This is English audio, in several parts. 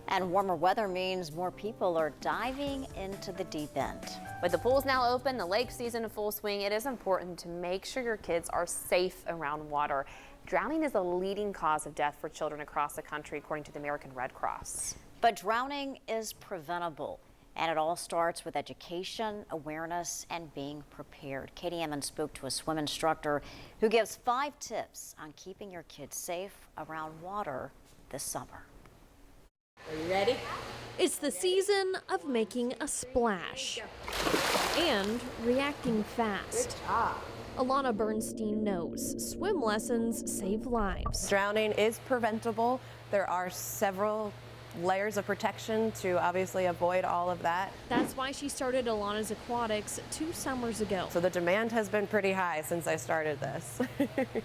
And warmer weather means more people are diving into the deep end. With the pools now open, the lake season in full swing, it is important to make sure your kids are safe around water. Drowning is a leading cause of death for children across the country, according to the American Red Cross. But drowning is preventable, and it all starts with education, awareness, and being prepared. Katie Emmons spoke to a swim instructor who gives 5 tips on keeping your kids safe around water this summer. Are you ready? It's the season of making a splash and reacting fast. Good job. Alana Bernstein knows swim lessons save lives. Drowning is preventable. There are several layers of protection to obviously avoid all of that. That's why she started Alana's Aquatics 2 summers ago. So the demand has been pretty high since I started this.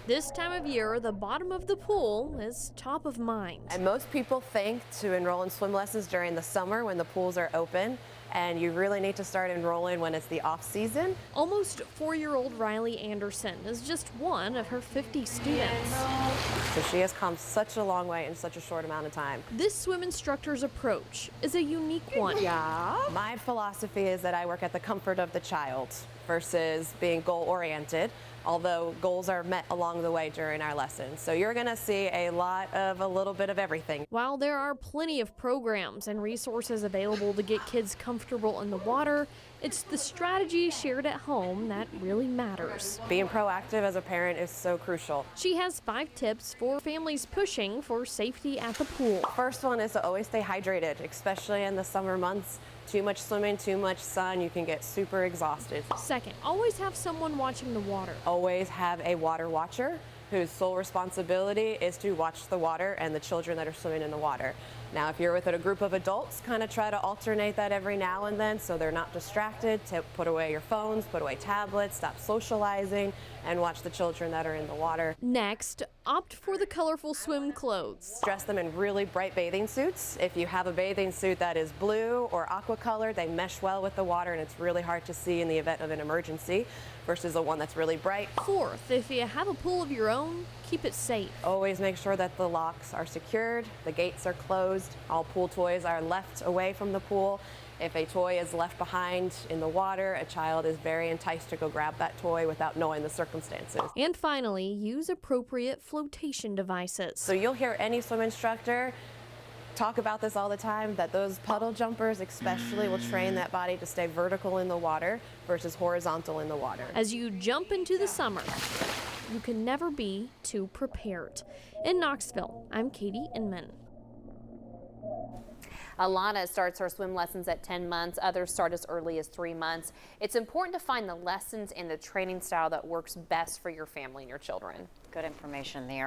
This time of year, the bottom of the pool is top of mind. And most people think to enroll in swim lessons during the summer when the pools are open, and you really need to start enrolling when it's the off season. Almost 4-year-old Riley Anderson is just one of her 50 students. So she has come such a long way in such a short amount of time. This swim instructor's approach is a unique one. My philosophy is that I work at the comfort of the child versus being goal-oriented, although goals are met along the way during our lessons. So you're going to see a lot of a little bit of everything. While there are plenty of programs and resources available to get kids comfortable in the water, it's the strategy shared at home that really matters. Being proactive as a parent is so crucial. She has 5 tips for families pushing for safety at the pool. First one is to always stay hydrated, especially in the summer months. Too much swimming, too much sun, you can get super exhausted. Second, always have someone watching the water. Always have a water watcher whose sole responsibility is to watch the water and the children that are swimming in the water. Now, if you're with a group of adults, kind of try to alternate that every now and then so they're not distracted. To put away your phones, put away tablets, stop socializing, and watch the children that are in the water. Next, opt for the colorful swim clothes. Dress them in really bright bathing suits. If you have a bathing suit that is blue or aqua colored, they mesh well with the water and it's really hard to see in the event of an emergency versus the one that's really bright. Fourth, if you have a pool of your own, keep it safe. Always make sure that the locks are secured, the gates are closed, all pool toys are left away from the pool. If a toy is left behind in the water, a child is very enticed to go grab that toy without knowing the circumstances. And finally, use appropriate flotation devices. So you'll hear any swim instructor talk about this all the time, that those puddle jumpers especially will train that body to stay vertical in the water versus horizontal in the water. As you jump into the summer, you can never be too prepared. In Knoxville, I'm Katie Inman. Alana starts her swim lessons at 10 months. Others start as early as 3 months. It's important to find the lessons and the training style that works best for your family and your children. Good information there.